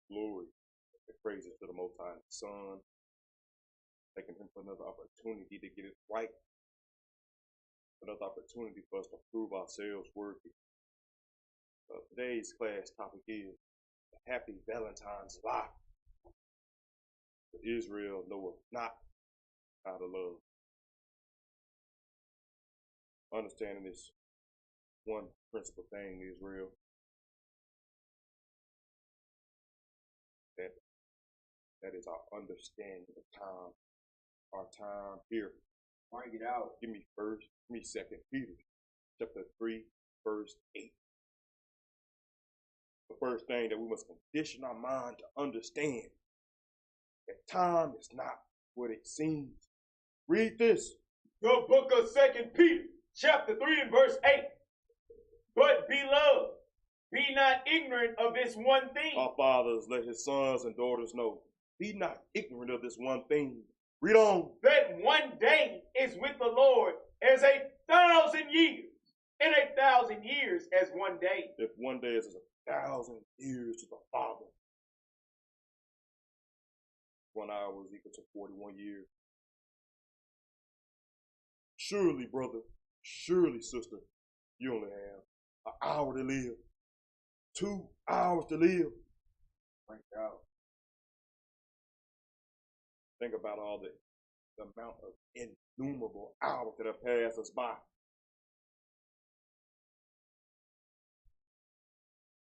Glory and praises to the Most High Son, thanking Him for another opportunity to get it right, another opportunity for us to prove ourselves worthy. Today's class topic is the Happy Valentine's lie. But Israel knoweth not how to love. Understanding this one principal thing, Israel, that is our understanding of time, our time here. Bring it out. Give me 2 Peter, chapter 3, verse 8. The first thing that we must condition our mind to understand that time is not what it seems. Read this. The book of 2 Peter, chapter 3 and verse 8. But beloved, be not ignorant of this one thing. Our fathers, let his sons and daughters know. Be not ignorant of this one thing. Read on. That one day is with the Lord as 1,000 years, and 1,000 years as one day. If one day is 1,000 years to the Father, 1 hour is equal to 41 years. Surely, brother, surely, sister, you only have 1 hour to live, 2 hours to live. Bring it out. Think about all the amount of innumerable hours that have passed us by.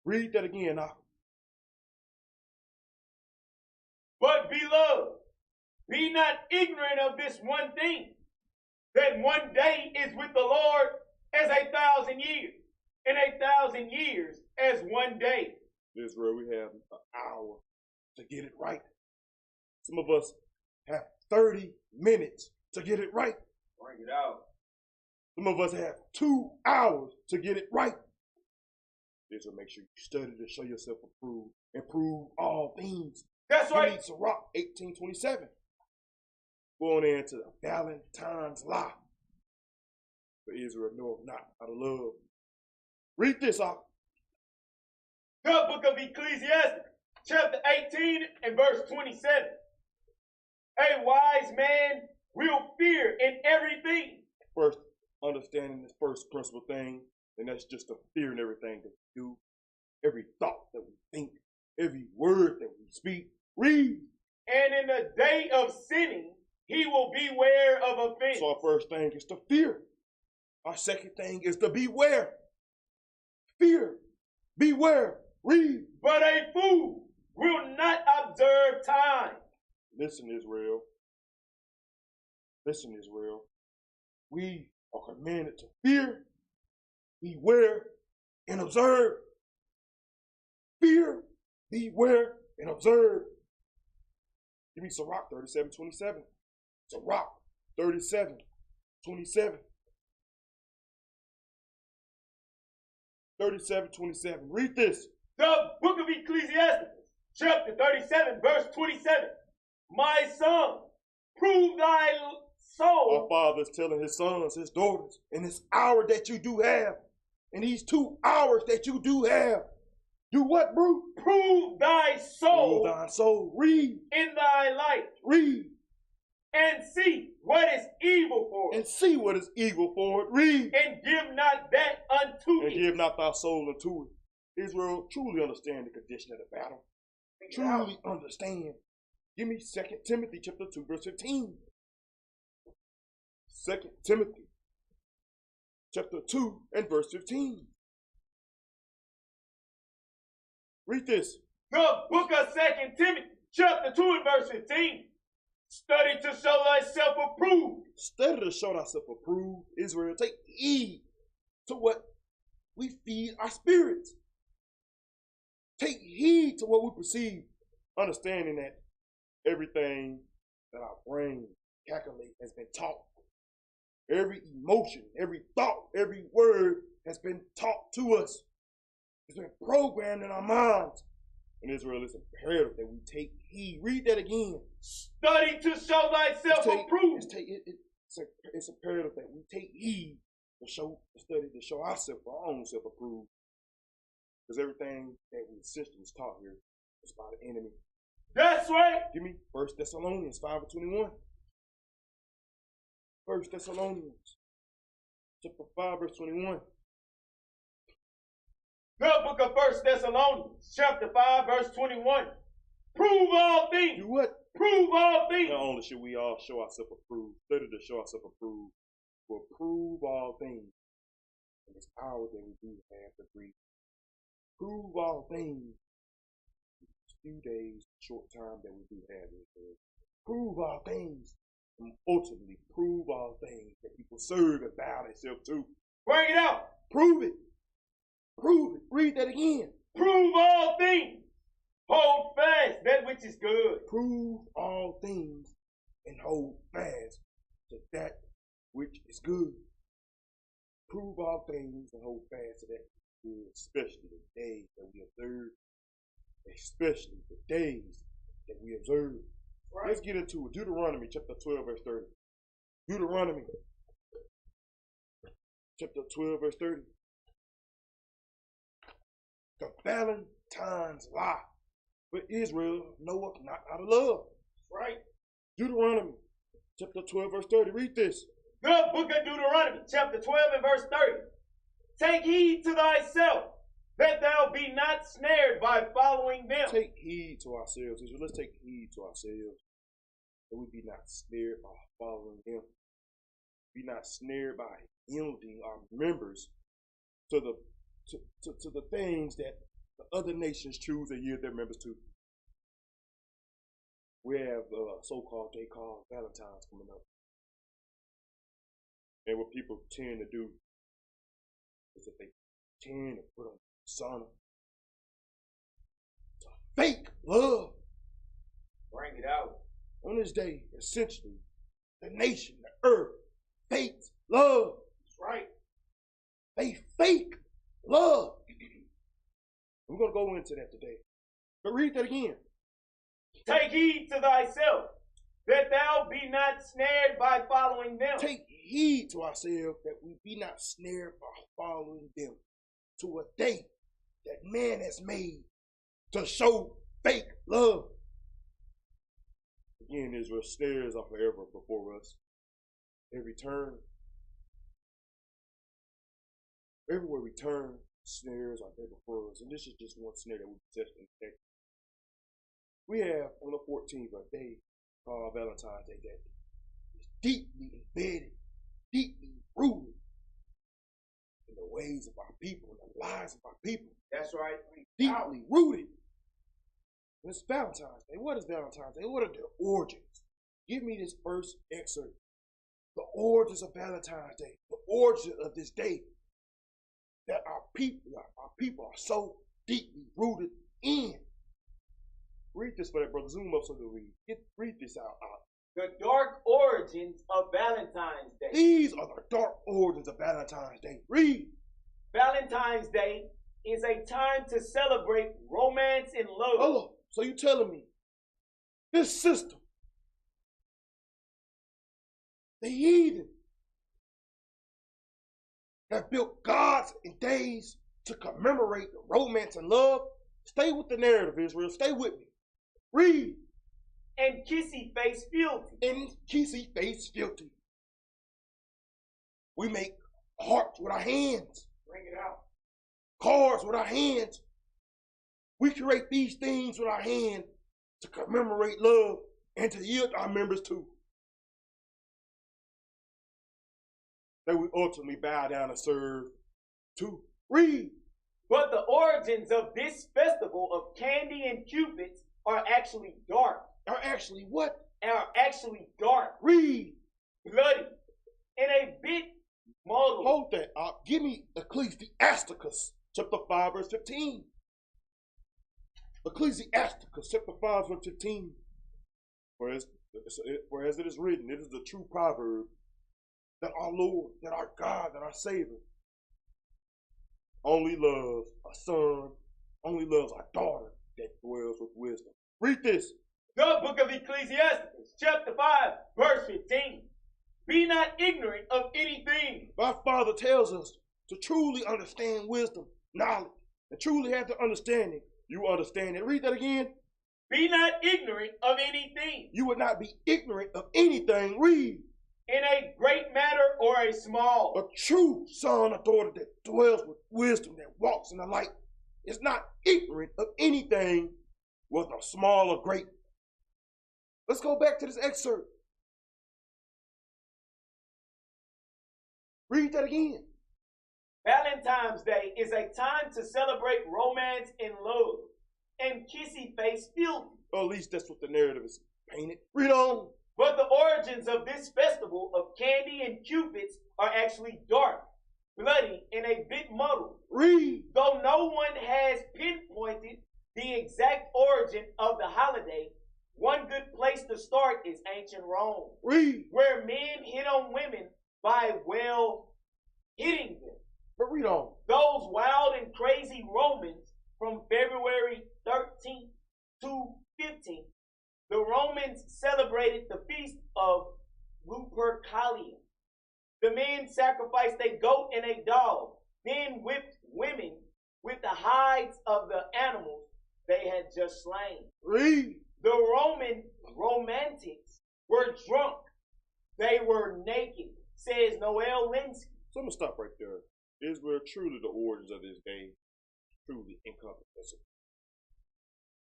Read that again now. But beloved, be not ignorant of this one thing, that one day is with the Lord as 1,000 years, and 1,000 years as one day. Israel, we have 1 hour to get it right. Some of us have 30 minutes to get it right. Bring it out. Some of us have 2 hours to get it right. Israel, make sure you study to show yourself approved and prove all things. That's right. Read Sirach 18:27. Going into the Valentine's lie. For Israel knoweth not how to love. Read this off. The book of Ecclesiastes, chapter 18 and verse 27. A wise man will fear in everything. First, understanding this first principal thing, and that's just the fear in everything that we do, every thought that we think, every word that we speak. Read. And in the day of sinning, he will beware of offense. So our first thing is to fear. Our second thing is to beware. Fear. Beware. Read. But a fool will not observe time. Listen, Israel. Listen, Israel. We are commanded to fear, beware, and observe. Fear, beware, and observe. Give me Sirach 37:27. Sirach 37:27. 37:27. Read this. The book of Ecclesiastes, chapter 37, verse 27. My son, prove thy soul. Our Father is telling his sons, his daughters, in this hour that you do have, in these 2 hours that you do have, do what, bro? Prove thy soul. Prove thy soul. Read. In thy light. Read. And see what is evil for it. And see what is evil for it. Read. And give not that unto and it. give not thy soul unto it. Israel, truly understand the condition of the battle. Truly understand. Give me 2 Timothy chapter 2, verse 15. 2 Timothy chapter 2 and verse 15. Read this. The book of 2 Timothy chapter 2 and verse 15. Study to show thyself approved. Study to show thyself approved. Israel, take heed to what we feed our spirits. Take heed to what we perceive, understanding that everything that our brain calculate has been taught. Every emotion, every thought, every word has been taught to us. It's been programmed in our minds. And Israel, it's imperative that we take heed. Read that again. Study to show thyself approved. It's imperative that we take heed to study to show ourselves, our own self approved. Because everything that we sister was taught here It's by the enemy. That's right. Give me 1 Thessalonians 5:21. 1 Thessalonians chapter 5, verse 21. The book of 1 Thessalonians, chapter 5, verse 21. Prove all things. Do what? Prove all things. Not only should we all show ourselves approved, study to show ourselves approved, but prove all things. And this hour that we do have to breathe. Prove all things. Few days, short time that we do have this. Prove all things. And ultimately, prove all things that people serve and bow themselves to. Bring it out. Prove it. Prove it. Read that again. Prove all things. Hold fast that which is good. Prove all things and hold fast to that which is good. Prove all things and hold fast to that which is good, especially the days that we observe. Especially the days that we observe. Right. Let's get into it. Deuteronomy chapter 12, verse 30. Deuteronomy chapter 12, verse 30. The Valentines lie, but Israel knoweth not out of love. Right. Deuteronomy chapter 12, verse 30. Read this. The book of Deuteronomy, chapter 12 and verse 30. Take heed to thyself, that thou be not snared by following them. Take heed to ourselves. Israel. Let's take heed to ourselves, that we be not snared by following them. Be not snared by yielding our members to the things that the other nations choose to yield their members to. We have a so-called day called Valentines coming up. And what people tend to do is that they tend to put on persona to fake love. Bring it out. On this day, essentially, the nation, the earth, fakes love. That's right. They fake love. We're going to go into that today. But read that again. Take heed to thyself, that thou be not snared by following them. Take heed to ourselves, that we be not snared by following them to a day that man has made to show fake love. Again, Israel, snares are forever before us. Every turn, everywhere we turn, snares are there before us. And this is just one snare that we test and detect. We have on the 14th a day called Valentine's Day that is deeply embedded, deeply rooted in the ways of our people, in the lives of our people. That's right. Deeply rooted. It's Valentine's Day. What is Valentine's Day? What are the origins? Give me this first excerpt. The origins of Valentine's Day. The origin of this day that our people are so deeply rooted in. Read this for that, brother. Zoom up so that we read this out. The dark origins of Valentine's Day. These are the dark origins of Valentine's Day. Read. Valentine's Day is a time to celebrate romance and love. Oh, so you telling me this system, the heathen, that built gods and days to commemorate the romance and love? Stay with the narrative, Israel. Stay with me. Read. And kissy face fealty. And kissy face fealty. We make hearts with our hands. Bring it out. Cards with our hands. We create these things with our hand to commemorate love and to yield our members to. That we ultimately bow down and serve to. Read. But the origins of this festival of candy and cupids are actually dark. Are actually what? Are actually dark. Read. Bloody. And a bit muddled. Hold that. Give me Ecclesiasticus chapter 5 verse 15. Ecclesiasticus chapter 5 verse 15. Whereas it is written, it is the true proverb that our Lord, that our God, that our Savior only loves a son, only loves a daughter that dwells with wisdom. Read this. The book of Ecclesiasticus, chapter 5, verse 15. Be not ignorant of anything. Our Father tells us to truly understand wisdom, knowledge, and truly have the understanding You understand it. Read that again. Be not ignorant of anything. You would not be ignorant of anything. Read. In a great matter or a small. A true son or daughter that dwells with wisdom, that walks in the light, is not ignorant of anything, whether small or great. Let's go back to this excerpt. Read that again. Valentine's Day is a time to celebrate romance and love, and kissy face filthy. Or at least that's what the narrative is painted. Read on. But the origins of this festival of candy and cupids are actually dark, bloody, and a bit muddled. Read. Though no one has pinpointed the exact origin of the holiday, one good place to start is ancient Rome. Read. Where men hit on women by, well, hitting them. But read on. Those wild and crazy Romans from February 13th to 15th, the Romans celebrated the feast of Lupercalia. The men sacrificed a goat and a dog, then whipped women with the hides of the animals they had just slain. Read. The Roman romantics were drunk. They were naked, says Noel Linsky. So I'm going to stop right there. Israel, truly the origins of this day, truly incomprehensible.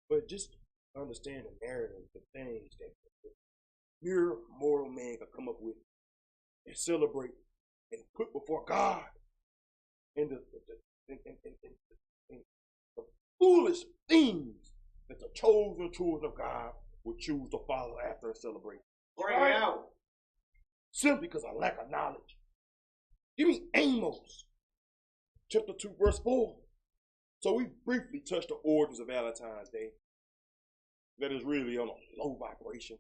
But just understand the narrative, the things that mere mortal man can come up with and celebrate and put before God, and the foolish things that the chosen children of God would choose to follow after and celebrate. Bring it out. Simply because of lack of knowledge. Give me Amos, chapter 2, verse 4. So we briefly touched the origins of Valentine's Day. That is really on a low vibration.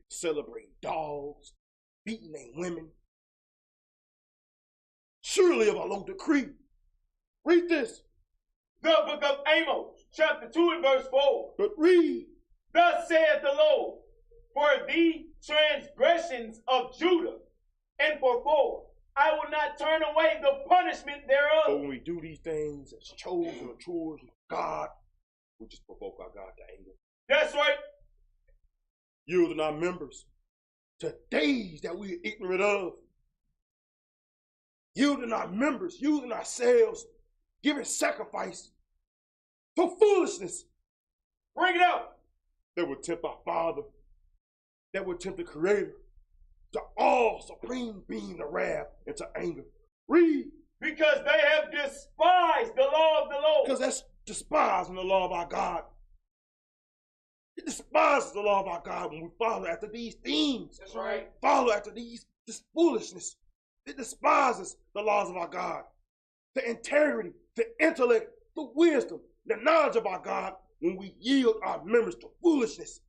Celebrating dogs, beating their women. Surely of a low decree. Read this. The book of Amos, chapter 2 and verse 4. But read. Thus saith the Lord, for the transgressions of Judah, and for I will not turn away the punishment thereof. But when we do these things as chosen or children of God, we just provoke our God to anger. That's right. Yielding our members to days that we are ignorant of. Yielding our members, yielding ourselves, giving sacrifice to foolishness. Bring it out. That would tempt our Father, that would tempt the Creator, to all supreme being to wrath and to anger. Read. Because they have despised the law of the Lord. Because that's despising the law of our God. It despises the law of our God when we follow after these things. That's right. Follow after this foolishness. It despises the laws of our God. The integrity, the intellect, the wisdom, the knowledge of our God when we yield our members to foolishness.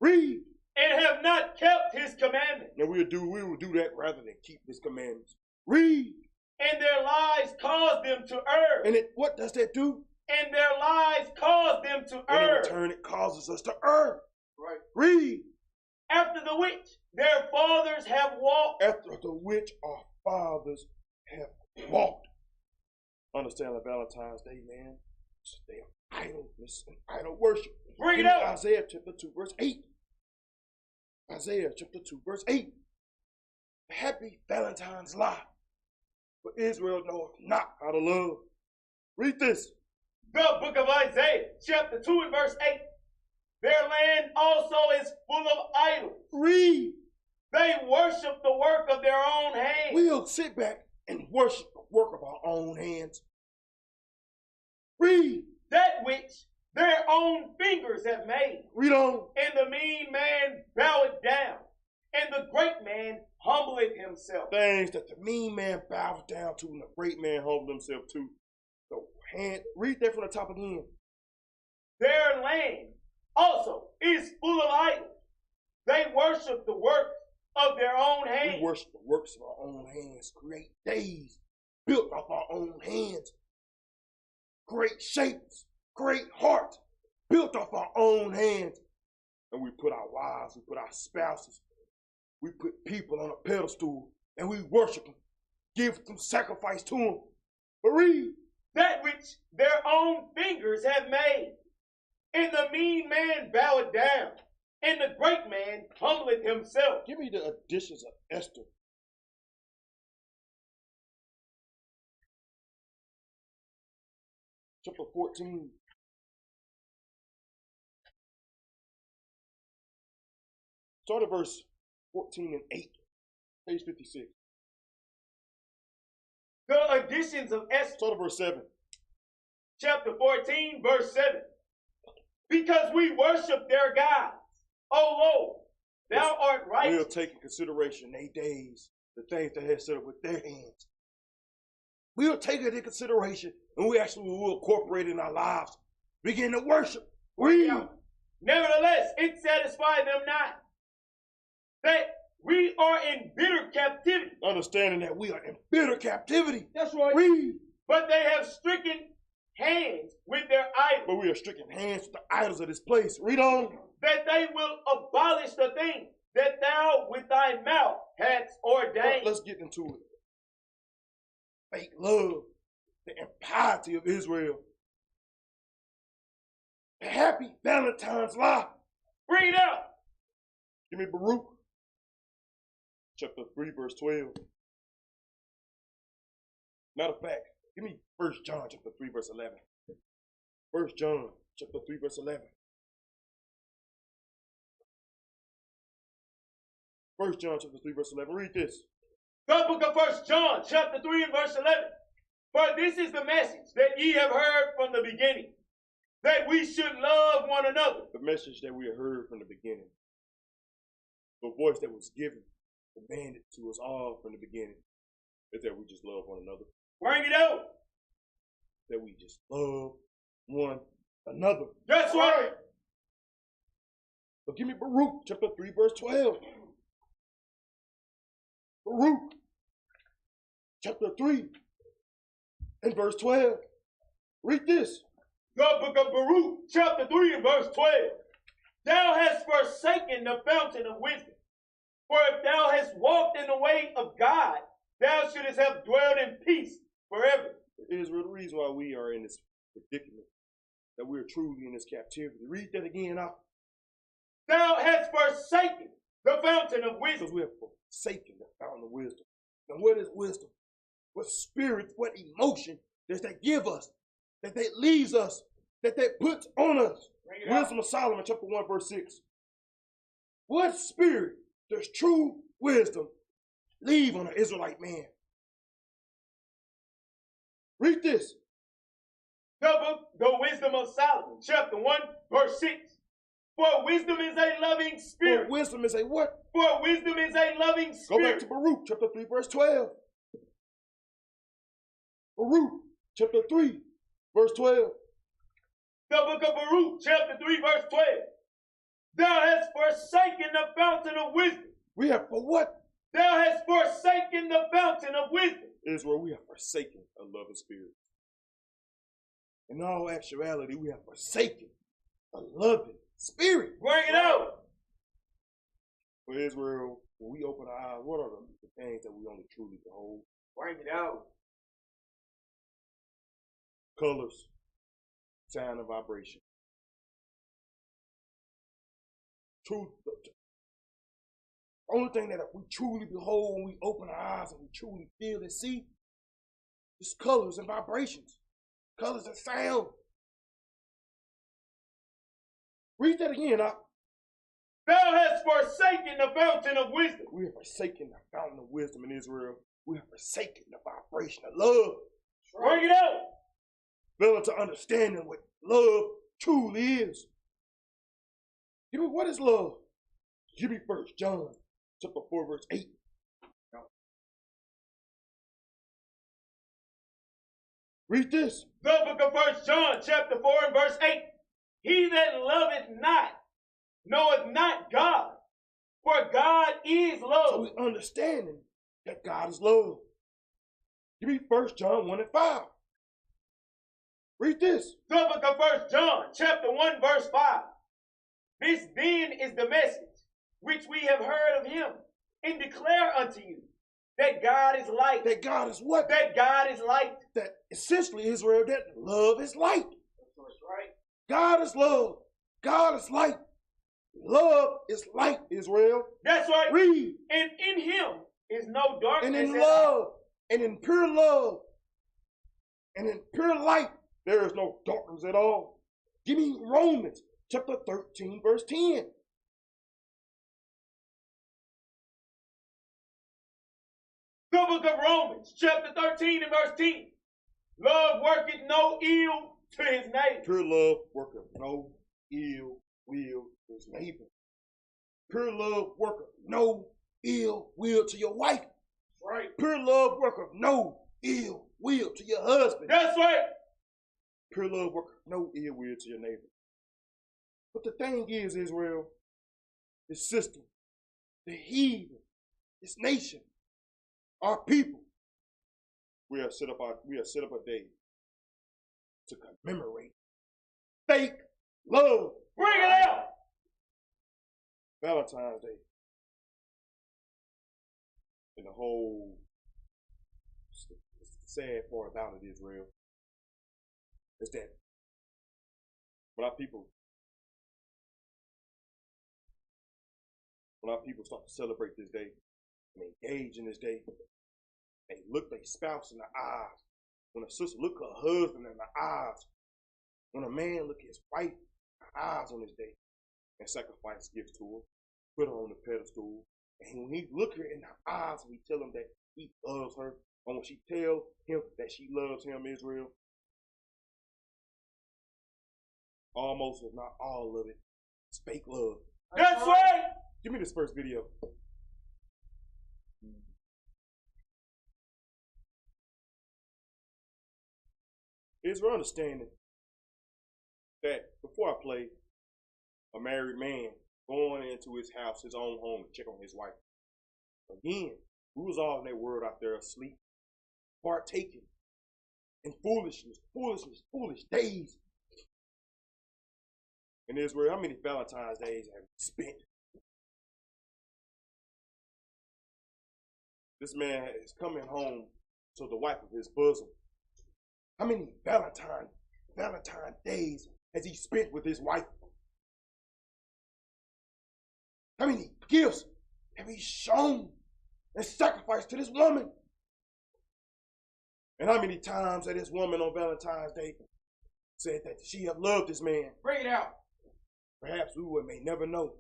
Read. And have not kept his commandments. And we will do that rather than keep his commandments. Read. And their lies cause them to err. And what does that do? And their lies cause them to err. And in return, it causes us to err. Right. Read. After the which their fathers have walked. After the which our fathers have walked. Understand that Valentine's Day, man, it's a day of idleness and idol worship. Bring it out. Isaiah chapter 2, verse 8. Isaiah chapter 2, verse 8. Happy Valentine's lie, but Israel knoweth not how to love. Read this. The book of Isaiah, chapter 2 and verse 8. Their land also is full of idols. Read. They worship the work of their own hands. We'll sit back and worship the work of our own hands. Read. That which their own fingers have made. Read on. And the mean man boweth down, and the great man humbleth himself. Things that the mean man bows down to and the great man humbled himself to. So read that from the top again. Their land also is full of idols. They worship the works of their own hands. We worship the works of our own hands. Create days built off our own hands. Great shapes, great hearts built off our own hands. And we put our wives, we put our spouses, we put people on a pedestal and we worship them, give them sacrifice to them. But read. that which their own fingers have made. And the mean man boweth down, and the great man humbleth himself. Give me the additions of Esther. Chapter 14. Start at verse 14 and 8. Page 56. The additions of Esther. Start at verse 7. Chapter 14, verse 7. Because we worship their gods, O Lord, thou art righteous. We'll take in consideration their days, the things they had set up with their hands. We'll take it into consideration, and we actually will incorporate it in our lives. Begin to worship. Nevertheless, it satisfied them not, that we are in bitter captivity. Understanding that we are in bitter captivity. That's right. But they have stricken hands with their idols. But we are stricken hands with the idols of this place. Read on. That they will abolish the thing that thou with thy mouth hadst ordained. Let's get into it. Fake love, the impiety of Israel. The happy Valentine's lie. Read out. Give me Baruch. Chapter 3, verse 12. Matter of fact, give me 1 John chapter 3, verse 11. 1 John chapter 3, verse 11. 1 John chapter 3, verse 11. Read this. The book of 1 John chapter 3 and verse 11. For this is the message that ye have heard from the beginning, that we should love one another. The message that we have heard from the beginning. The voice that was given, commanded to us all from the beginning, is that we just love one another. Bring it out. That we just love one another. That's right. But give me Baruch chapter 3, verse 12. Baruch chapter 3 and verse 12. Read this. The book of Baruch chapter 3 and verse 12. Thou hast forsaken the fountain of wisdom. For if thou hast walked in the way of God, thou shouldest have dwelled in peace forever. Israel, the reason why we are in this predicament, that we are truly in this captivity. Read that again out. Thou hast forsaken the fountain of wisdom. Because we have forsaken the fountain of wisdom. And what is wisdom? What spirit, what emotion does that give us? That leaves us? That puts on us? Wisdom of Solomon, chapter 1, verse 6. What spirit does true wisdom leave on an Israelite man? Read this. The wisdom of Solomon, chapter 1, verse 6. For wisdom is a loving spirit. For wisdom is a what? For wisdom is a loving spirit. Go back to Baruch, chapter 3, verse 12. Baruch, chapter 3, verse 12. The book of Baruch, chapter 3, verse 12. Thou hast forsaken the fountain of wisdom. We have for what? Thou hast forsaken the fountain of wisdom. Israel, we have forsaken a loving spirit. In all actuality, we have forsaken a loving spirit. Bring it out. For Israel, when we open our eyes, what are the things that we only truly behold? Bring it out. Colors, sound, and vibration. Truth. The only thing that we truly behold when we open our eyes and we truly feel and see is colors and vibrations. Colors and sound. Read that again, Doc. Thou hast forsaken the fountain of wisdom. We have forsaken the fountain of wisdom in Israel. We have forsaken the vibration of love. Bring it out. Failing to understanding what love truly is. Give me, what is love? Give me 1 John chapter 4, verse 8. Read this. The book of 1 John chapter 4 and verse 8. He that loveth not knoweth not God, for God is love. So we understanding that God is love. Give me 1 John 1 and 5. Read this. The book of 1 John chapter 1 verse 5. This then is the message which we have heard of him and declare unto you, That God is light. That God is what? That God is light. That essentially, Israel, that love is light. That's right. God is love. God is light. Love is light, Israel. That's right. Read. And in him is no darkness. And in love, and in pure love, and in pure light, there is no darkness at all. Give me Romans chapter 13, verse 10. The book of Romans, chapter 13 and verse 10. Love worketh no ill to his neighbor. Pure love worketh no ill will to his neighbor. Pure love worketh no ill will to your wife. That's right. Pure love worketh no ill will to your husband. That's right. Pure love worketh no ill will to your neighbor. But the thing is, Israel, this system, the heathen, this nation, our people, we have set up a day to commemorate fake love. Bring it out. Valentine's Day. And the whole sad part about it, Israel, is that when our people start to celebrate this day and engage in this day, they look their spouse in the eyes. When a sister look her husband in the eyes, when a man look his wife in the eyes on this day and sacrifice gifts to her, put her on the pedestal, and when he look her in the eyes and he tell him that he loves her, and when she tell him that she loves him, Israel, almost if not all of it, it's fake love. That's right. Give me this first video. Israel understanding that before I play, a married man going into his house, his own home, to check on his wife. Again, we was all in that world out there asleep, partaking in foolishness, foolish days. In Israel, how many Valentine's days have you spent? This man is coming home to the wife of his bosom. How many Valentine days has he spent with his wife? How many gifts have he shown and sacrificed to this woman? And how many times has this woman on Valentine's Day said that she have loved this man? Bring it out. Perhaps we may never know.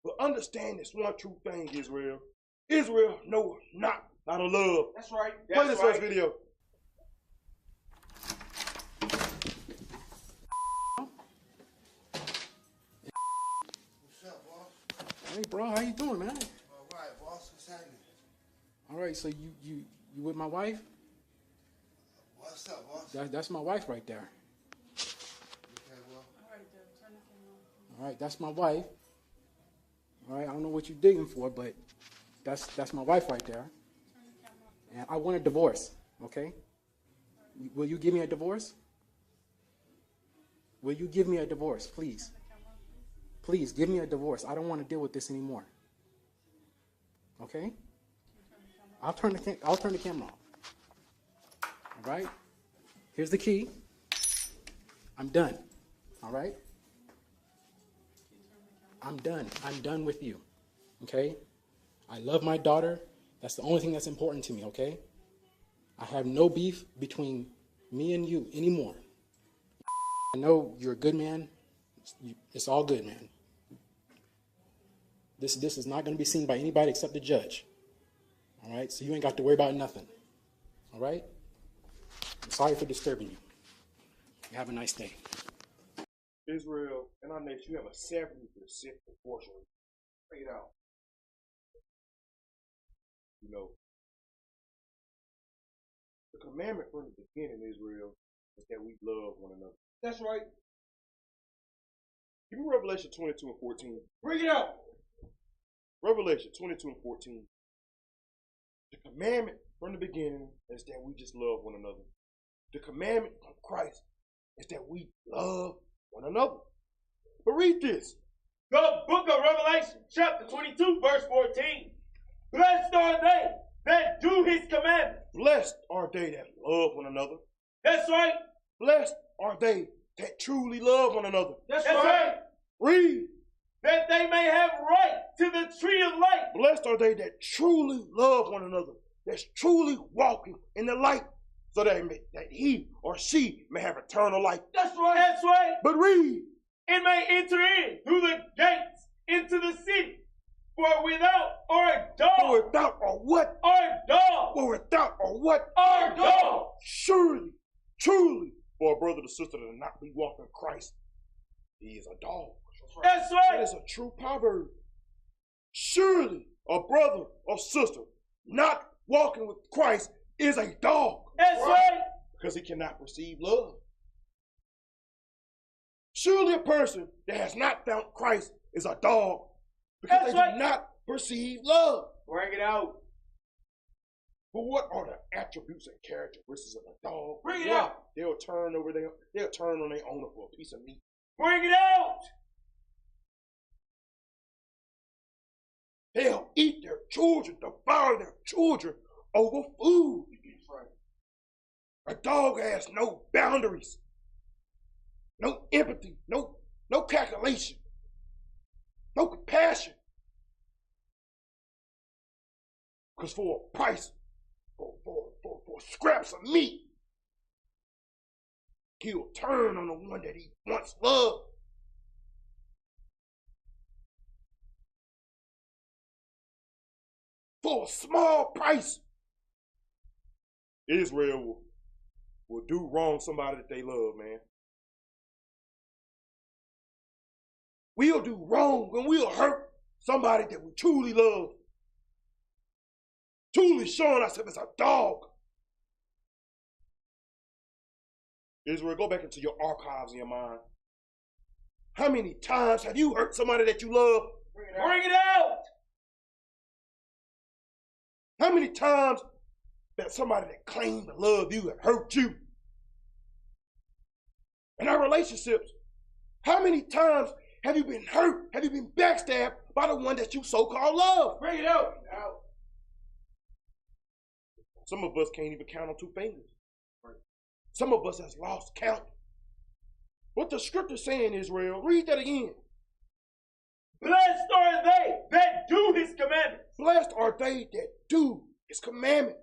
But understand this one true thing, Israel. Israel know not how to love. That's right. Play this first video. What's up, boss? Hey, bro, how you doing, man? All right, boss. What's happening? All right, so you with my wife? What's up, boss? That's my wife right there. Okay, well. All right, that's my wife. All right, I don't know what you're digging for, but that's my wife right there. And I want a divorce, okay? Will you give me a divorce? Will you give me a divorce, please? Please, give me a divorce. I don't want to deal with this anymore. Okay? I'll turn the camera off. All right? Here's the key. I'm done. All right? I'm done. I'm done with you. Okay? I love my daughter. That's the only thing that's important to me, okay? I have no beef between me and you anymore. I know you're a good man. It's all good, man. This is not going to be seen by anybody except the judge. All right? So you ain't got to worry about nothing. All right? I'm sorry for disturbing you. You have a nice day. Israel, in our nation, you have a 70% abortion rate. Check it out. You know, the commandment from the beginning, Israel, is that we love one another. That's right. Give me Revelation 22 and 14. Bring it out. Revelation 22 and 14. The commandment from the beginning is that we just love one another. The commandment from Christ is that we love one another. But read this. The book of Revelation, chapter 22, verse 14. Blessed are they that do his commandments. Blessed are they that love one another. That's right. Blessed are they that truly love one another. That's right. Read. That they may have right to the tree of life. Blessed are they that truly love one another, that's truly walking in the light, so that he or she may have eternal life. That's right. That's right. But read. And may enter in through the gates into the city. For without are a dog. For without or what? Are a dog. For without or what? Are a dog. Surely, truly, for a brother or sister to not be walking in Christ, he is a dog. That's right. That is a true proverb. Surely, a brother or sister not walking with Christ is a dog. That's right. Because he cannot perceive love. Surely a person that has not found Christ is a dog because they do not perceive love. Bring it out. But what are the attributes and characteristics of a dog? Bring it out. They'll turn on their owner for a piece of meat. Bring it out. They'll eat their children, devour their children over food. A dog has no boundaries, no empathy, no calculation, no compassion. Because for a price, for scraps of meat, he'll turn on the one that he once loved. For a small price, Israel will do wrong somebody that they love, man. We'll do wrong when we'll hurt somebody that we truly love. Truly showing ourselves as a dog. Israel, go back into your archives in your mind. How many times have you hurt somebody that you love? Bring it out. How many times that somebody that claimed to love you have hurt you? In our relationships, how many times have you been hurt? Have you been backstabbed by the one that you so-called love? Bring it out. Some of us can't even count on 2 fingers. Some of us has lost count. What the scripture saying, Israel, read that again. Blessed are they that do his commandments. Blessed are they that do his commandment.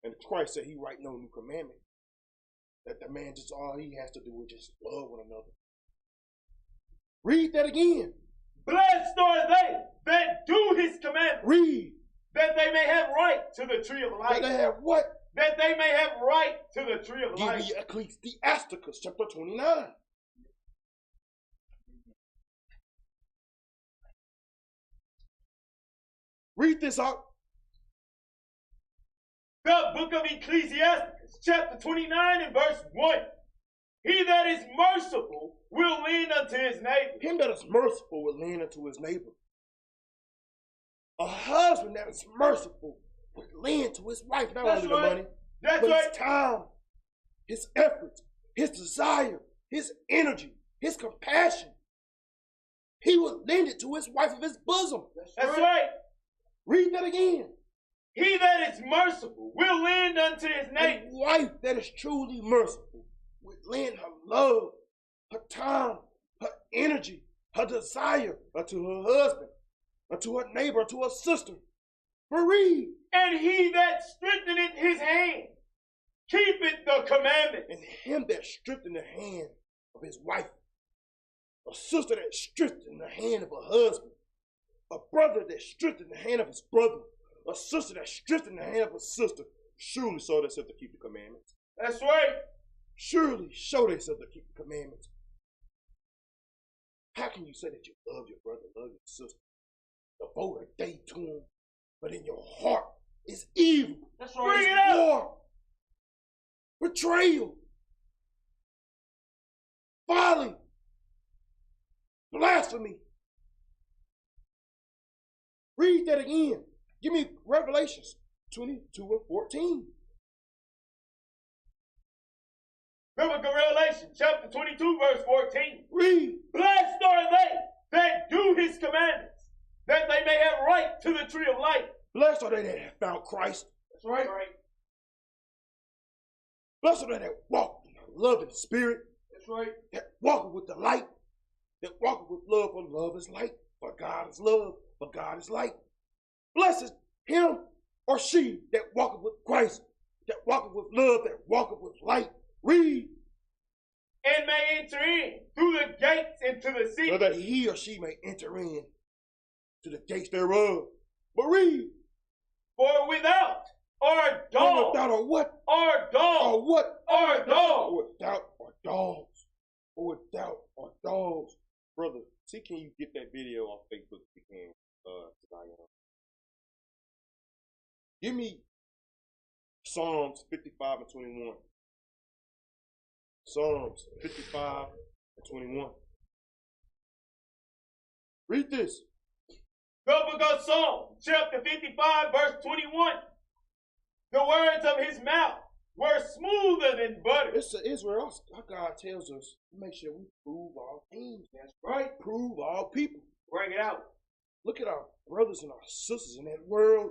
And Christ said he write no new commandment. That the man just all he has to do is just love one another. Read that again. Blessed are they that do his commandments. Read. That they may have right to the tree of life. That they have what? That they may have right to the tree of life. Give me Ecclesiasticus chapter 29. Read this out. The book of Ecclesiasticus, chapter 29 and verse 1. He that is merciful will lend unto his neighbor. Him that is merciful will lend unto his neighbor. A husband that is merciful would lend to his wife not only the money, but his time, his effort, his desire, his energy, his compassion. He would lend it to his wife of his bosom. That's right. Read that again. He that is merciful will lend unto his neighbor. A wife that is truly merciful would lend her love, her time, her energy, her desire unto her husband, unto her neighbor, to her sister. But read. And he that strengtheneth his hand keepeth the commandments. And him that strengthened the hand of his wife, a sister that strengthened the hand of her husband, a brother that strengthened the hand of his brother, a sister that strengthened the hand of her sister, surely show themselves to keep the commandments. That's right. Surely show themselves to keep the commandments. How can you say that you love your brother, love your sister, devote a day to him, but in your heart is evil? That's right. Bring it war, betrayal, folly, blasphemy. Read that again. Give me Revelations 22 and 14. The book of Revelation, chapter 22, verse 14. Read. Blessed are they that do his commandments, that they may have right to the tree of life. Blessed are they that have found Christ. That's right. Blessed are they that walk in the love and the spirit. That's right. That walk with the light. That walk with love, for love is light. For God is love, for God is light. Blessed him or she that walketh with Christ, that walketh with love, that walketh with light. Read. And may enter in through the gates into the city. So that he or she may enter in to the gates thereof. But read. For without are dogs. Or without or what? Are dogs. Or what? Are dogs. Or without or dogs. Or without or dogs. Brother, see, can you get that video on Facebook if you can? Give me Psalms 55 and 21. Psalms 55 and 21. Read this. The book of Psalms, chapter 55, verse 21. The words of his mouth were smoother than butter. It's Israel. Our God tells us to make sure we prove all things. That's right. Prove all people. Bring it out. Look at our brothers and our sisters in that world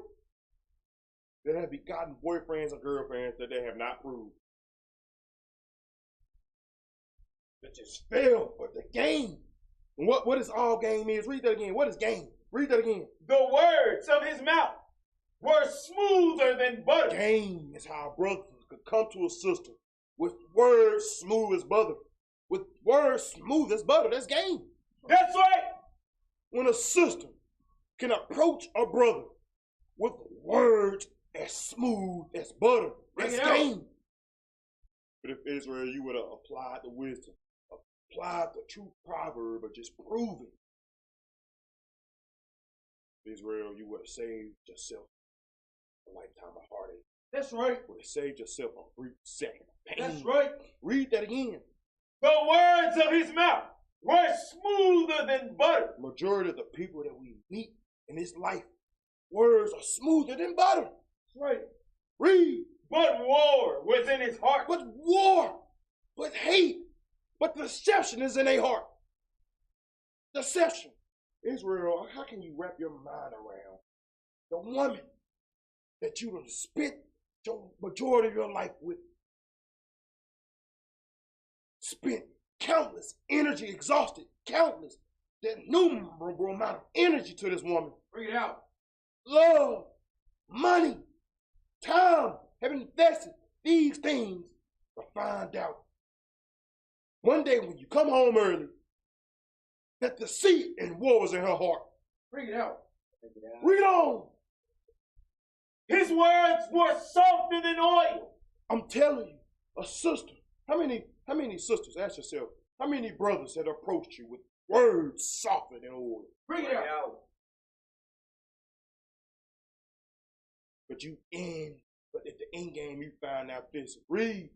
that have begotten boyfriends or girlfriends that they have not proved. That just failed for the game. And what is all game is? Read that again. What is game? Read that again. The words of his mouth were smoother than butter. Game is how a brother could come to a sister with words smooth as butter. With words smooth as butter. That's game. That's right. When a sister can approach a brother with words as smooth as butter, that's game. But if Israel, you would have applied the wisdom, applied the true proverb, or just prove it, Israel, you would have saved yourself a lifetime of heartache. That's right. Would have saved yourself a brief second of pain. That's right. Read that again. The words of his mouth were smoother than butter. Majority of the people that we meet in this life, words are smoother than butter. That's right. Read. But war was in his heart. But war, but hate, but deception is in their heart. Deception. Israel, how can you wrap your mind around the woman that you done spent your majority of your life with? Spent countless energy, exhausted, countless, that innumerable amount of energy to this woman. Bring it out. Love, money, time, have invested these things to find out one day when you come home early that deceit and war was in her heart. Bring it out. Read on. His words were softer than oil. I'm telling you, a sister. How many sisters, ask yourself, how many brothers had approached you with words softer than oil? Bring it out. But at the end game, you find out this. Read.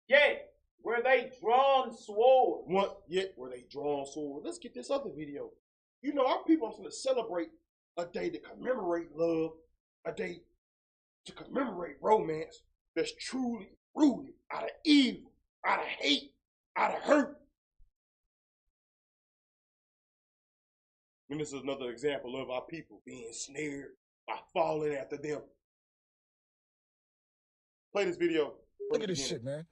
Yet were they drawn swords. What? Yet were they drawn swords. Let's get this other video. You know, our people are going to celebrate a day to commemorate love, a day to commemorate romance that's truly rooted out of evil, out of hate, out of hurt. And this is another example of our people being snared by falling after them. Play this video. Look at this shit, man.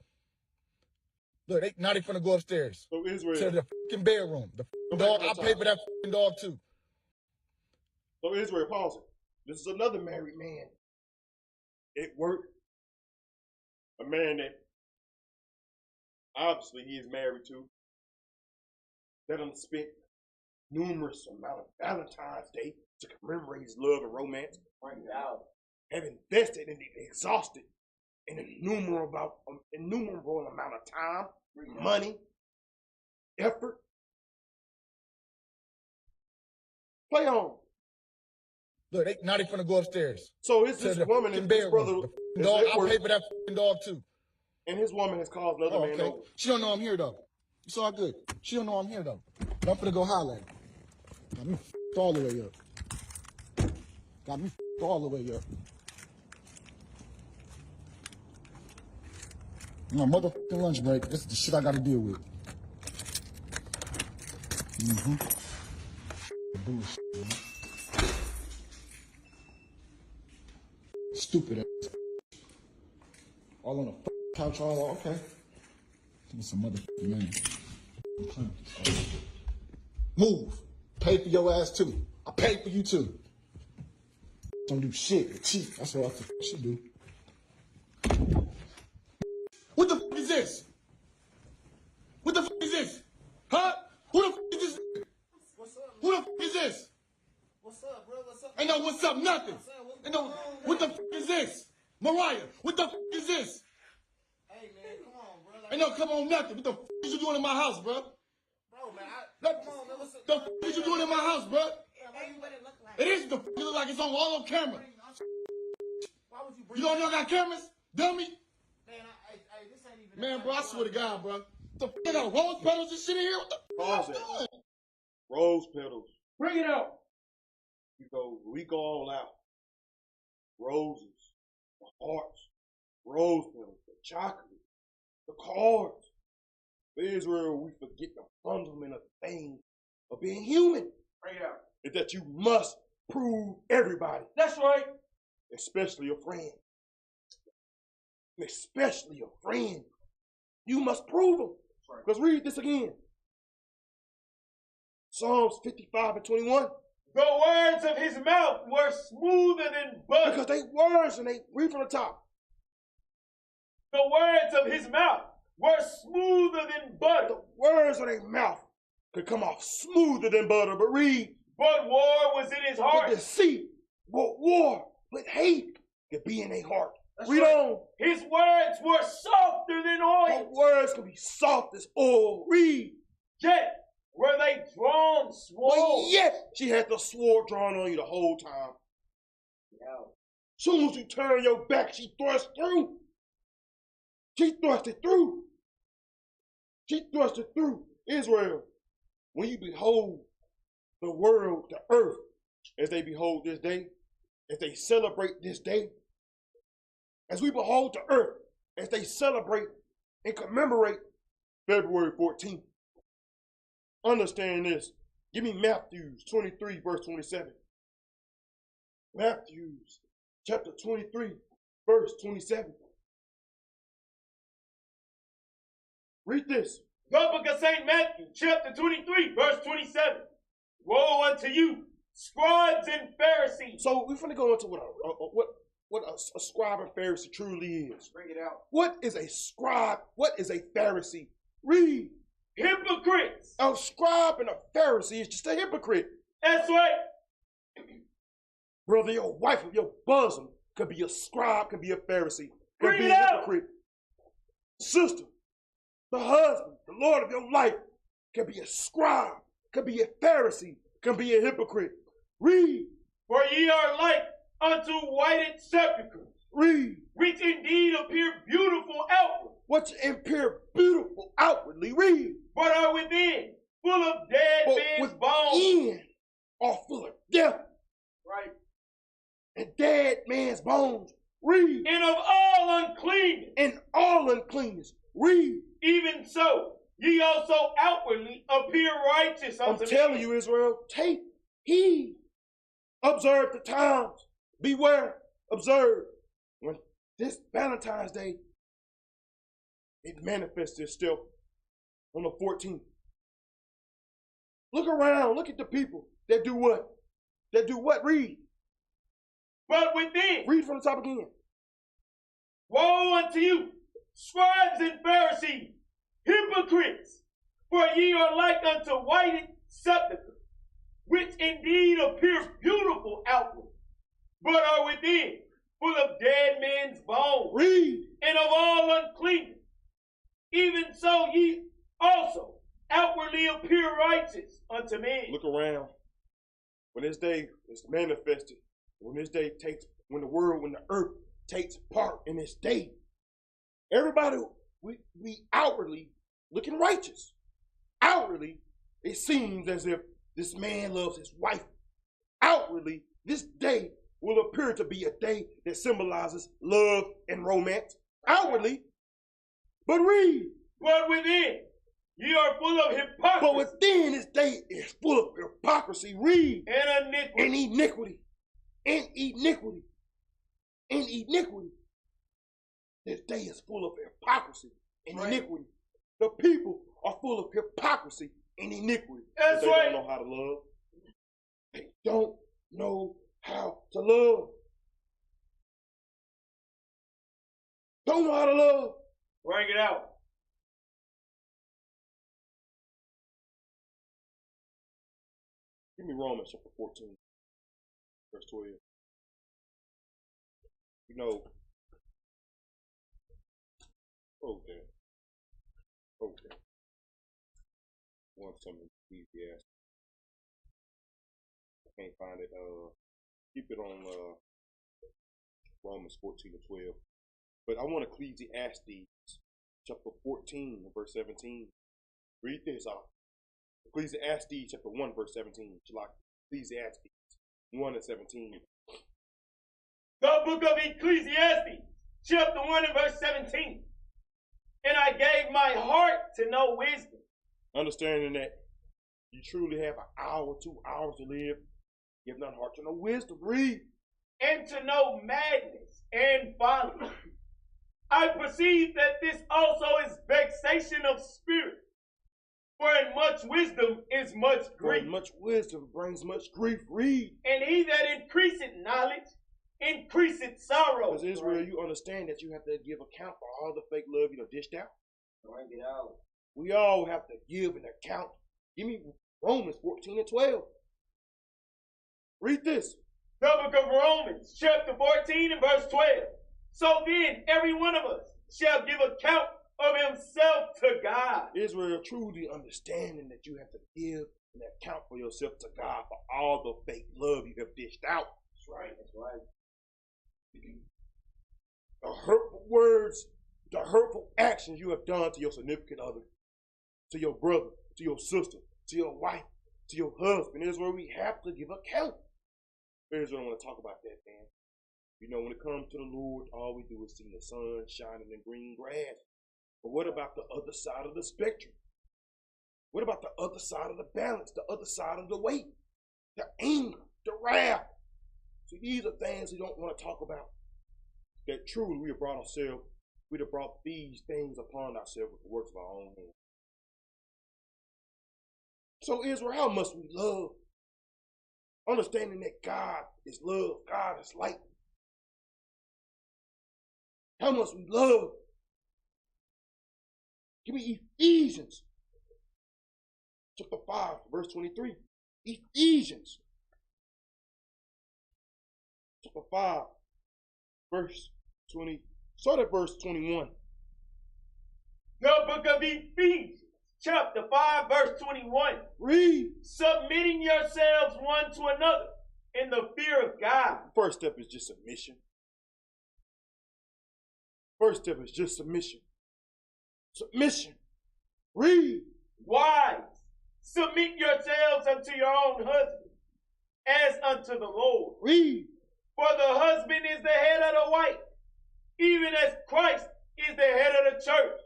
Look, now they finna go upstairs. So Israel. To the fucking bedroom. The dog, I pay for that fucking dog too. So Israel, pause it. This is another married man at work. A man that obviously he is married to. That done spent numerous amount of Valentine's Day to commemorate his love and romance. Bring it out. Have invested and exhausted an innumerable amount of time, money, effort. Play on. Look, now they finna go upstairs. So is this woman and his brother? The dog, I pay for that fucking dog too. And his woman has caused another man over. She don't know I'm here though. It's all good. She don't know I'm here though. But I'm finna go holler at her. Got me all the way up. Got me all the way up. My motherfucking lunch break. This is the shit I gotta deal with. Bullshit, man. Stupid ass. All on the couch, all okay. Some motherfucking man. Move. Pay for your ass too. I pay for you too. Don't do shit. You're cheap. That's what I think she do. What the fuck is this? What the fuck is this? Huh? Who the fuck is this? What's up, Who the fuck is this? What's up, bro? What's up? Ain't no what's up, nothing. Ain't no, what the fuck is this? Mariah, what the fuck is this? Hey, man, come on, bro. Like, Ain't no come on, nothing. What the fuck is you doing in my house, bro? bro, man, Come on, man. What's up? The fuck is you doing in my house, bro? Why you what it look like? It is the fuck. You look like it's on all on camera. Why would you bring You don't know I got cameras? Dummy. Man, this ain't even... Man, bro, I swear to God, bro. The fuck, they got rose petals and shit in here? What the Pause fuck? it. Rose petals. Bring it out. We go all out. Roses, the hearts, rose petals, the chocolate, the cards. For Israel, we forget the fundamental thing of being human. Bring it out. Is that you must prove everybody, That's right. especially a friend. Especially a friend. You must prove them. Because read this again. Psalms 55:21. The words of his mouth were smoother than butter. Because they words and they read from the top. The words of his mouth were smoother than butter. The words of their mouth could come off smoother than butter, but read. But war was in his heart. With deceit, with war, with hate could be in their heart. That's Read right. on. His words were softer than The oil. words can be soft as oil. Read. Yet were they drawn But sword. yet she had the sword drawn on you the whole time. Soon as you turn your back, she thrust through. She thrust it through. She thrust it through. Israel, when you behold the world, the earth, as they behold this day, as they celebrate this day, as we behold the earth, as they celebrate and commemorate February 14th, understand this. Give me Matthew 23, verse 27. Matthew chapter 23, verse 27. Read this. The book of St. Matthew, chapter 23, verse 27. Woe unto you, scribes and Pharisees. So we're going to go into what a scribe and Pharisee truly is. Bring it out. What is a scribe? What is a Pharisee? Read. Hypocrites. A scribe and a Pharisee is just a hypocrite. That's right. Brother, your wife of your bosom could be a scribe, could be a Pharisee, could Bring be it a out. hypocrite. Sister, the husband, the Lord of your life, could be a scribe, could be a Pharisee, could be a hypocrite. Read. For ye are like unto whited sepulchres, Read. which indeed appear beautiful outward, What's appear beautiful outwardly. Read. but are within full of dead But man's bones. within are full of death Right. and dead man's bones. Read. And of all uncleanness. And all uncleanness. Read. Even so, ye also outwardly appear righteous I'm unto telling men. you, Israel, take heed. Observe the times. Beware. Observe. When this Valentine's Day, it manifests itself on the 14th. Look around. Look at the people that do what? That do what? Read. But within, Read from the top again. woe unto you, scribes and Pharisees, hypocrites, for ye are like unto whited sepulchres, which indeed appear beautiful outward, but are within full of dead men's bones, Read. and of all uncleanness. Even so ye also outwardly appear righteous unto men. Look around. When this day is manifested, when this day takes, when the earth takes part in this day, everybody, we outwardly looking righteous. Outwardly, it seems as if this man loves his wife. Outwardly, this day will appear to be a day that symbolizes love and romance. Outwardly, but read. But within, ye are full of hypocrisy But within this day is full of hypocrisy. Read. and iniquity. And iniquity. And iniquity. and iniquity. This day is full of hypocrisy and iniquity. The people are full of hypocrisy and iniquity. That's they right. don't know how to love. They don't know how to love. Don't know how to love. Bring it out. Give me Romans chapter 14, verse 12. You know, okay. Want something Ecclesiastes. I can't find it. Keep it on Romans 14 and 12. But I want Ecclesiastes chapter 14 verse 17. Read this off. Ecclesiastes chapter 1 verse 17. Ecclesiastes 1 and 17. The book of Ecclesiastes, chapter 1 and verse 17. And I gave my heart to know wisdom. Understanding that you truly have an hour, 2 hours to live. You have not heart to know wisdom. Read. And to know madness and folly. I perceive that this also is vexation of spirit. For in much wisdom is much grief. For much wisdom brings much grief. Read. And he that increaseth knowledge increaseth sorrow. Because Israel, you understand that you have to give account for all the fake love you dished out. Bring it out. We all have to give an account. Give me Romans 14 and 12. Read this. The book of Romans, chapter 14 and verse 12. So then, every one of us shall give account of himself to God. Israel, truly understanding that you have to give an account for yourself to God for all the fake love you have dished out. That's right. That's right. The hurtful words, the hurtful actions you have done to your significant other, to your brother, to your sister, to your wife, to your husband. Israel, we have to give account. Israel, I want to talk about that, man. You know, when it comes to the Lord, all we do is see the sun shining in green grass. But what about the other side of the spectrum? What about the other side of the balance, the other side of the weight? The anger, the wrath. See, these are things we don't want to talk about. That truly we have brought these things upon ourselves with the works of our own hands. So Israel, how must we love? Understanding that God is love, God is light. How must we love? Give me Ephesians chapter 5, verse 23. Ephesians chapter 5, verse 20. Start at verse 21. The book of Ephesians, chapter 5, verse 21. Read. Submitting yourselves one to another in the fear of God. First step is just submission. First step is just submission. Submission. Read. Wives, submit yourselves unto your own husband, as unto the Lord. Read. For the husband is the head of the wife, even as Christ is the head of the church,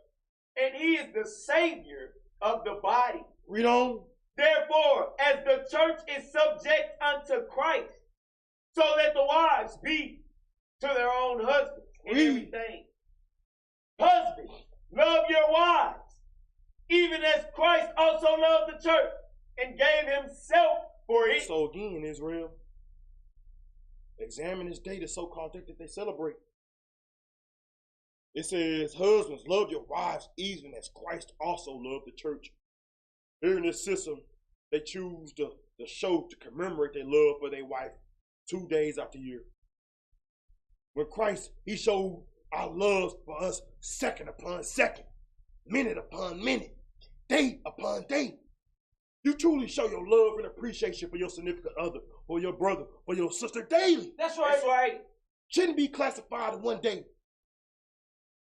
and he is the Savior of the body. Read on. Therefore, as the church is subject unto Christ, so let the wives be to their own husbands in everything. Husbands, love your wives, even as Christ also loved the church and gave himself for it. So again, Israel, examine this day, the so-called day that they celebrate. It says, husbands, love your wives even as Christ also loved the church. Here in this system, they choose the show to commemorate their love for their wife 2 days out the year. When Christ, he showed our love for us second upon second, minute upon minute, day upon day. You truly show your love and appreciation for your significant other, for your brother, for your sister daily. That's right. That's right. Shouldn't be classified in one day.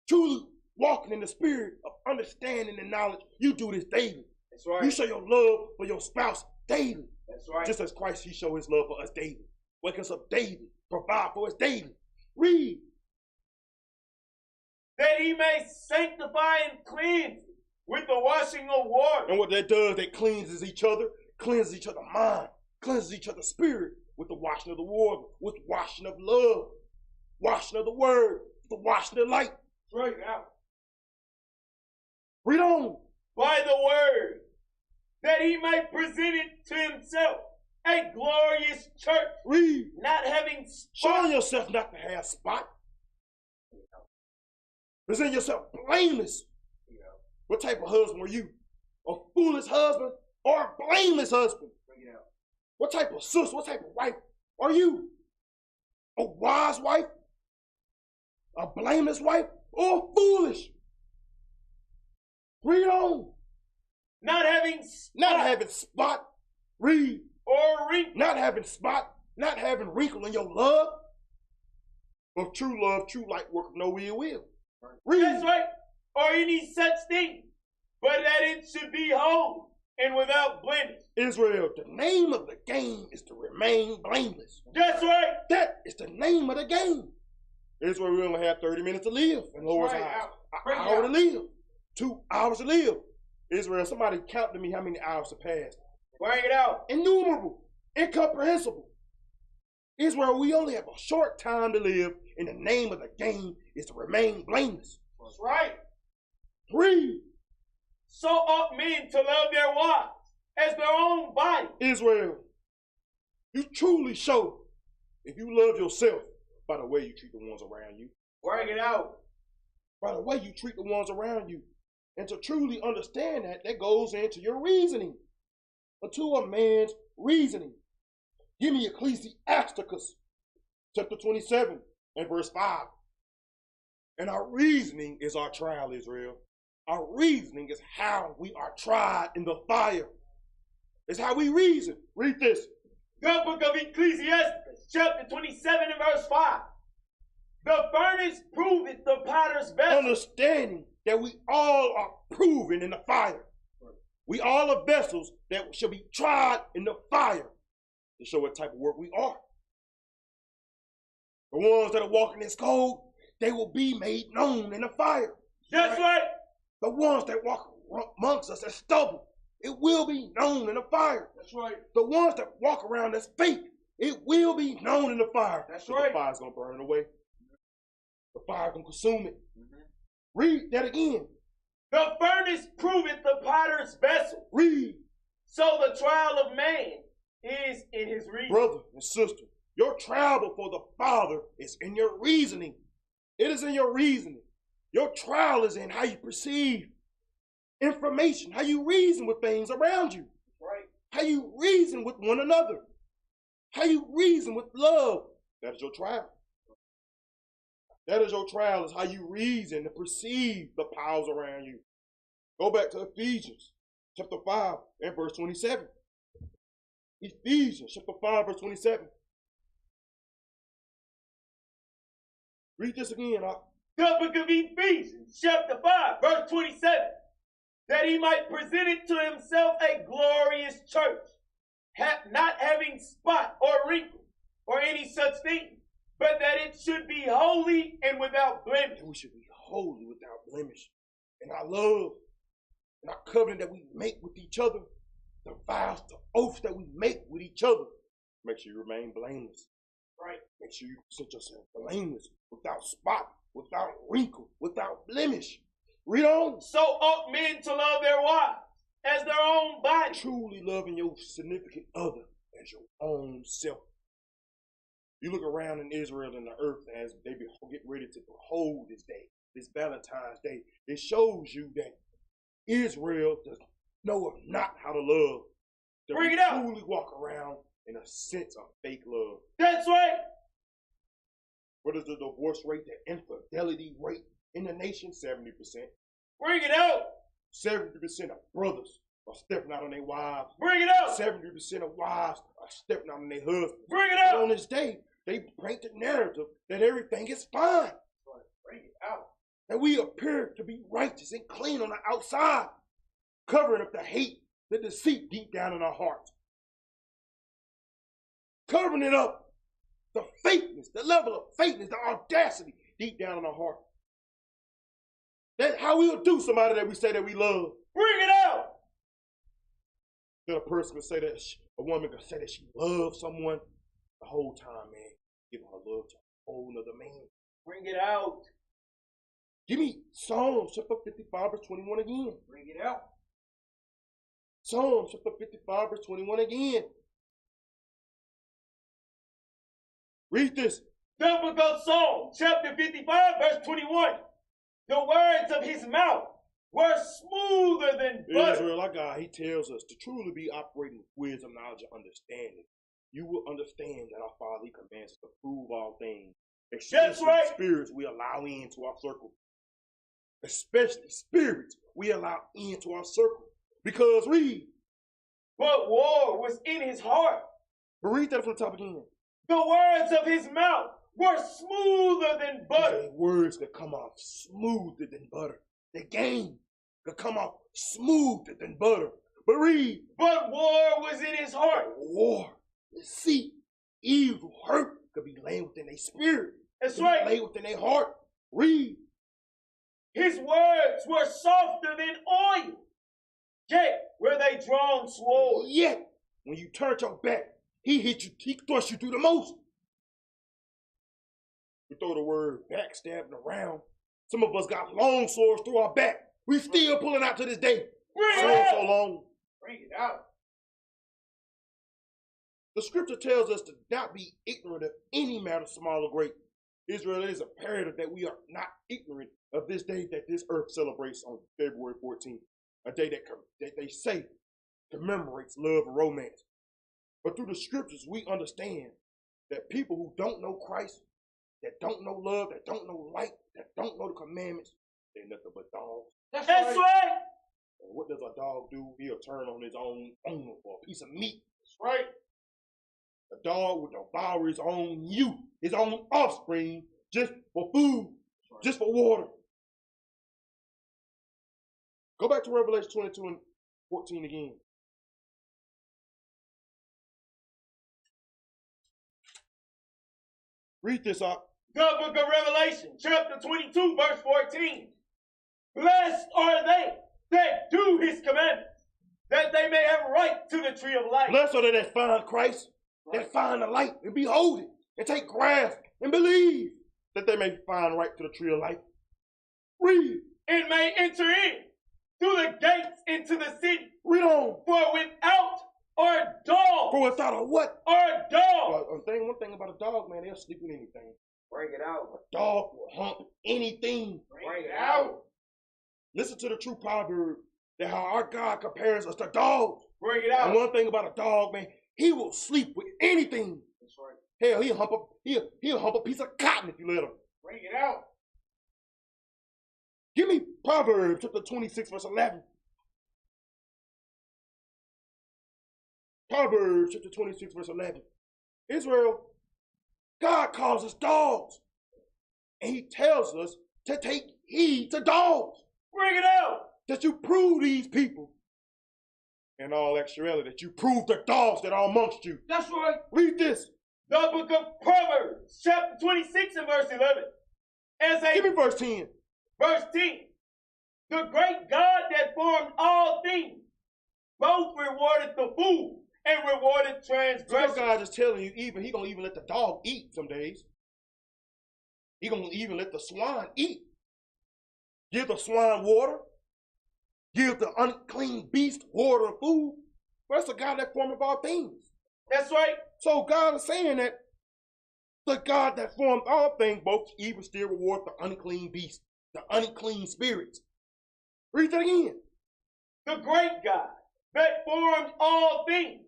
Truly walking in the spirit of understanding and knowledge, you do this daily. That's right. You show your love for your spouse daily. That's right. Just as Christ, he showed his love for us daily. Wake us up daily. Provide for us daily. Read. That he may sanctify and cleanse with the washing of water. And what that does, that cleanses each other's mind, cleanses each other's spirit with the washing of the water, with washing of love. washing of the word, the washing of the light. Right out. Read on. By the word, that he might present it to himself a glorious church, Read. not having Showing spot. yourself not to have spot. Present yourself blameless. What type of husband are you? A foolish husband or a blameless husband? What type of sister, what type of wife are you? A wise wife? A blameless wife? Or foolish? Read on. Not having spot Not having spot. Read. or wrinkle. Not having spot. Not having wrinkle in your love. Of true love, true light work of no ill will. Read. That's right. Or any such thing, but that it should be whole and without blemish. Israel, the name of the game is to remain blameless. That's right. That is the name of the game. Israel, we only have 30 minutes to live in Lord's right. eyes. Bring An it hour out. to live. 2 hours to live. Israel, somebody count to me how many hours have passed. Bring it out. Innumerable. Incomprehensible. Israel, we only have a short time to live, and the name of the game is to remain blameless. That's right. Read. So ought men to love their wives as their own body. Israel, you truly show if you love yourself by the way you treat the ones around you. Bring it out. By the way you treat the ones around you. And to truly understand that, that goes into your reasoning. Into a man's reasoning. Give me Ecclesiasticus chapter 27 and verse 5. And our reasoning is our trial, Israel. Our reasoning is how we are tried in the fire. It's how we reason. Read this. The book of Ecclesiastes, chapter 27 and verse 5. The furnace proveth the potter's vessel. Understanding that we all are proven in the fire. We all are vessels that shall be tried in the fire to show what type of work we are. The ones that are walking this code, they will be made known in the fire. That's right. The ones that walk amongst us as stubble, it will be known in the fire. That's right. The ones that walk around as fake, it will be known in the fire. That's But right. The fire's going to burn it away. The fire's going to consume it. Read that again. The furnace proveth the potter's vessel. Read. So the trial of man is in his reason. Brother and sister, your trial before the Father is in your reasoning. It is in your reasoning. Your trial is in how you perceive information, how you reason with things around you, Right. how you reason with one another, how you reason with love. That is your trial. That is your trial, is how you reason and perceive the powers around you. Go back to Ephesians chapter 5 and verse 27. Ephesians chapter 5 verse 27. Read this again. The book of Ephesians, chapter 5, verse 27. That he might present it to himself a glorious church, not having spot or wrinkle or any such thing, but that it should be holy and without blemish. And we should be holy without blemish. And our love and our covenant that we make with each other, the vows, the oaths that we make with each other, make sure you remain blameless. Right. Make sure you present yourself blameless, without spot, without wrinkle, without blemish. Read on. So ought men to love their wives as their own body. Truly loving your significant other as your own self. You look around in Israel and the earth as they get ready to behold this day, this Valentine's Day. It shows you that Israel does know not how to love. That Bring we it out. truly walk around in a sense of fake love. That's right. What is the divorce rate, the infidelity rate in the nation? 70%. Bring it out. 70% of brothers are stepping out on their wives. Bring it out. 70% of wives are stepping out on their husbands. Bring it But on out. this day, they paint the narrative that everything is fine. Bring it out. That we appear to be righteous and clean on the outside, covering up the hate, the deceit deep down in our hearts. Covering it up, the fakeness, the level of fakeness, the audacity deep down in our heart. That's how we'll do somebody that we say that we love. Bring it out. That a person can say that, a woman can say that she loves someone the whole time, man, giving her love to her whole nother man. Bring it out. Give me Psalms chapter 55 verse 21 again. Bring it out. Psalms chapter 55 verse 21 again. Read this. The book of Psalms, chapter 55, verse 21. The words of his mouth were smoother than butter. Israel, our God, he tells us to truly be operating with wisdom, knowledge, and understanding. You will understand that our Father, he commands us to prove all things. That's right. Spirits we allow into our circle. Especially spirits we allow into our circle. Because read. But war was in his heart. But read that from the top again. The words of his mouth were smoother than butter. The words could come off smoother than butter. The game could come off smoother than butter. But read. But war was in his heart. War, deceit, evil, hurt could be laying within their spirit. That's right. Lay within their heart. Read. His words were softer than oil. Yet were they drawn swords. Yet, when you turned your back, he hit you, he thrust you through the most. We throw the word backstabbing around. Some of us got long swords through our back. We still pulling out to this day. Bring it out. So long. Bring it out. The scripture tells us to not be ignorant of any matter, small or great. Israel, it is imperative that we are not ignorant of this day that this earth celebrates on February 14th, a day that they say commemorates love and romance. But through the scriptures, we understand that people who don't know Christ, that don't know love, that don't know light, that don't know the commandments, they're nothing but dogs. That's right. And what does a dog do? He'll turn on his own owner for a piece of meat. That's right. A dog will devour his own youth, his own offspring, just for food, just for water. Go back to Revelation 22 and 14 again. Read this up. The book of Revelation, chapter 22, verse 14. Blessed are they that do his commandments, that they may have right to the tree of life. Blessed are they that find Christ, that find the light, and behold it, and take grasp, and believe, that they may find right to the tree of life. Read. And may enter in through the gates into the city. Read on. For without are dogs. For without a what? Are dogs. One thing about a dog, man, they'll sleep with anything. Bring it out. A dog will hump anything. Bring it out. Listen to the true proverb that how our God compares us to dogs. Bring it out. And one thing about a dog, man, he will sleep with anything. That's right. Hell, he'll hump a piece of cotton if you let him. Bring it out. Give me Proverbs chapter 26, verse 11. Proverbs chapter 26, verse 11. Israel, God calls us dogs. And he tells us to take heed to dogs. Bring it out. That you prove these people. In all actuality, that you prove the dogs that are amongst you. That's right. Read this. The book of Proverbs, chapter 26 and verse 11. Give me verse 10. Verse 10. The great God that formed all things, both rewarded the fool and rewarded transgressors. So God is telling you, he gonna even let the dog eat some days. He gonna even let the swine eat. Give the swine water. Give the unclean beast water and food. Well, that's the God that formed all things. That's right. So God is saying that the God that formed all things, both even still reward the unclean beast, the unclean spirits. Read that again. The great God that formed all things,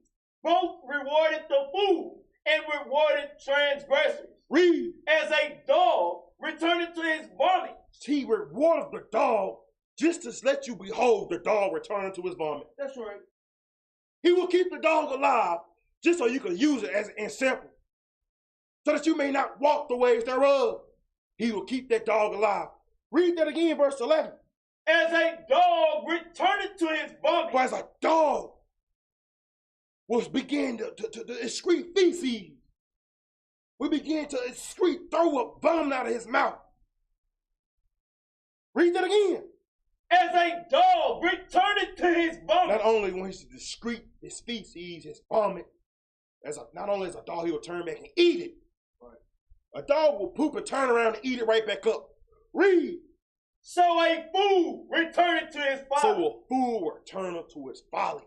both rewarded the fool and rewarded transgressors. Read. As a dog returned to his vomit. He rewarded the dog just to let you behold the dog returning to his vomit. That's right. He will keep the dog alive just so you can use it as an example. So that you may not walk the ways thereof. He will keep that dog alive. Read that again, verse 11. As a dog returned to his vomit. For as a dog was begin to excrete feces, we begin to excrete, throw up vomit out of his mouth. Read that again. As a dog returned to his vomit. Not only when he excrete his feces, his vomit, not only as a dog, he will turn back and eat it. A dog will poop and turn around and eat it right back up. Read. So a fool returneth to his So father. a fool returneth to his folly.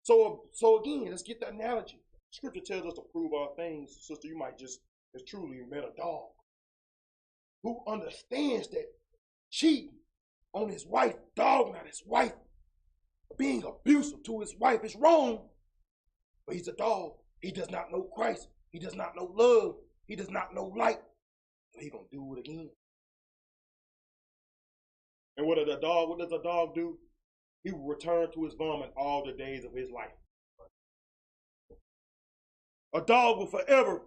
So again, let's get that analogy. Scripture tells us to prove all things. Sister, you might just have truly met a dog who understands that cheating on his wife, dogging out his wife, being abusive to his wife is wrong. But he's a dog. He does not know Christ. He does not know love. He does not know light. So he's going to do it again. And what does a dog do? He will return to his vomit all the days of his life. A dog will forever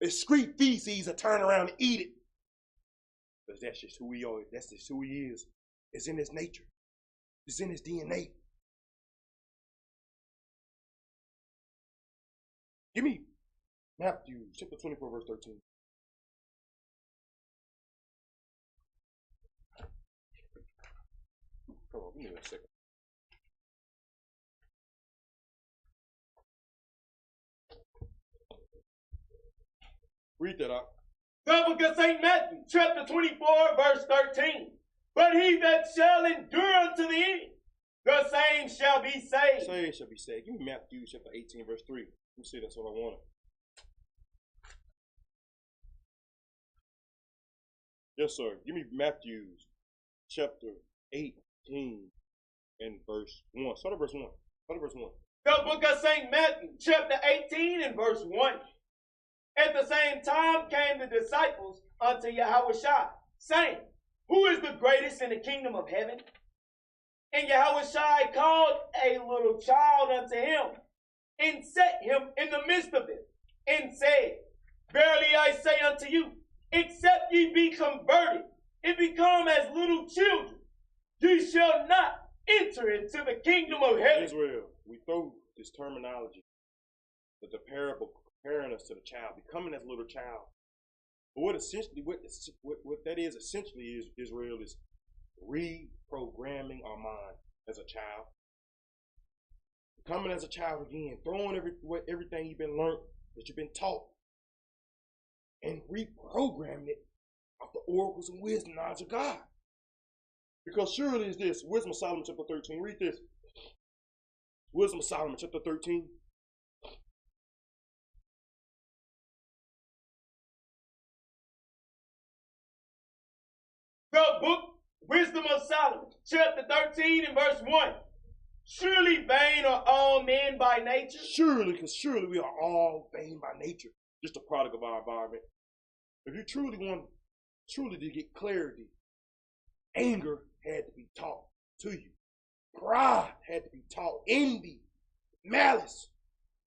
excrete feces and turn around and eat it. Because that's just who he is. That's just who he is. It's in his nature. It's in his DNA. Give me Matthew chapter 24, verse 13. Come on, give me a second. Read that out. The book of St. Matthew, chapter 24, verse 13. But he that shall endure unto the end, the same shall be saved. Same shall be saved. Give me Matthew chapter 18, verse 3. Let me see, that's what I wanted. Yes, sir. Give me Matthew chapter 18 and verse 1. Start at verse 1. Start at verse 1. The book of St. Matthew, chapter 18 and verse 1. At the same time came the disciples unto Yahushua, saying, Who is the greatest in the kingdom of heaven? And Yahushua called a little child unto him, and set him in the midst of them, and said, Verily I say unto you, except ye be converted, and become as little children, ye shall not enter into the kingdom of heaven. Israel, we throw this terminology, but the parable comparing us to the child, becoming as a little child. But what that is essentially is Israel is reprogramming our mind as a child. Becoming as a child again, throwing everything you've been learned, that you've been taught, and reprogramming it off the oracles and wisdom knowledge of God. Because surely is this, Wisdom of Solomon chapter 13, read this. Wisdom of Solomon chapter 13. The book, Wisdom of Solomon, chapter 13 and verse 1. Surely vain are all men by nature. Surely, because surely we are all vain by nature. Just a product of our environment. If you truly want to get clarity, anger had to be taught to you. Pride had to be taught. Envy, malice,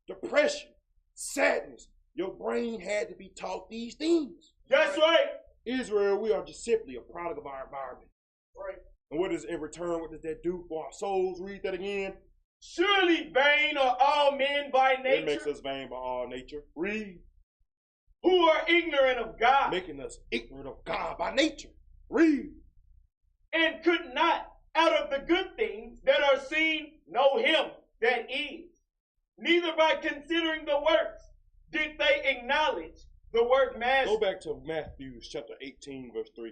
depression, sadness. Your brain had to be taught these things. That's right. Israel, we are just simply a product of our environment. Right. And what is in return, what does that do for our souls? Read that again. Surely vain are all men by nature. It makes us vain by all nature. Read. Who are ignorant of God. Making us ignorant of God by nature. Read. And could not, out of the good things that are seen, know him that is. Neither by considering the works did they acknowledge the work master. Go back to Matthew chapter 18, verse 3.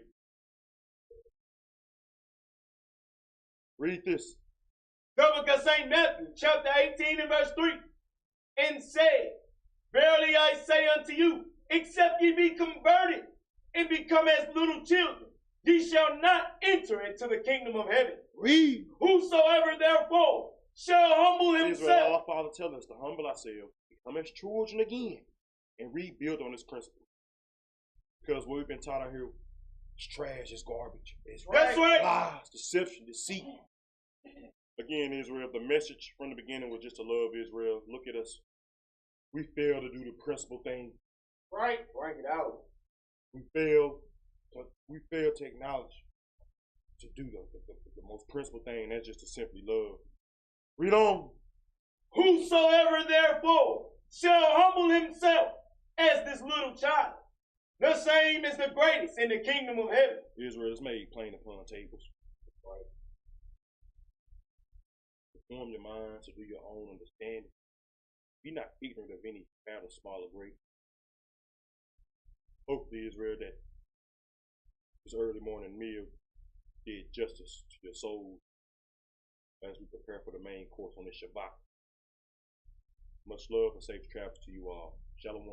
Read this. The book of St. Matthew, chapter 18 and verse 3. And said, Verily I say unto you, except ye be converted and become as little children, ye shall not enter into the kingdom of heaven. Read. Whosoever therefore shall humble Israel, himself. our Father tells us to humble ourselves, become as children again, and rebuild on this principle. Because what we've been taught out here is trash, is garbage. It's That's right. lies, deception, deceit. Again, Israel, the message from the beginning was just to love Israel. Look at us. We fail to do the principal thing. Right. Bring it out. We fail to acknowledge, to do the most principal thing, and that's just to simply love. Read on. Whosoever therefore shall humble himself as this little child, the same is the greatest in the kingdom of heaven. Israel is made plain upon tables. Right. Form your mind to do your own understanding. Be not ignorant of any matter, small or great. Hopefully, Israel, that this early morning meal did justice to your soul as we prepare for the main course on this Shabbat. Much love and safe travels to you all. Shalom.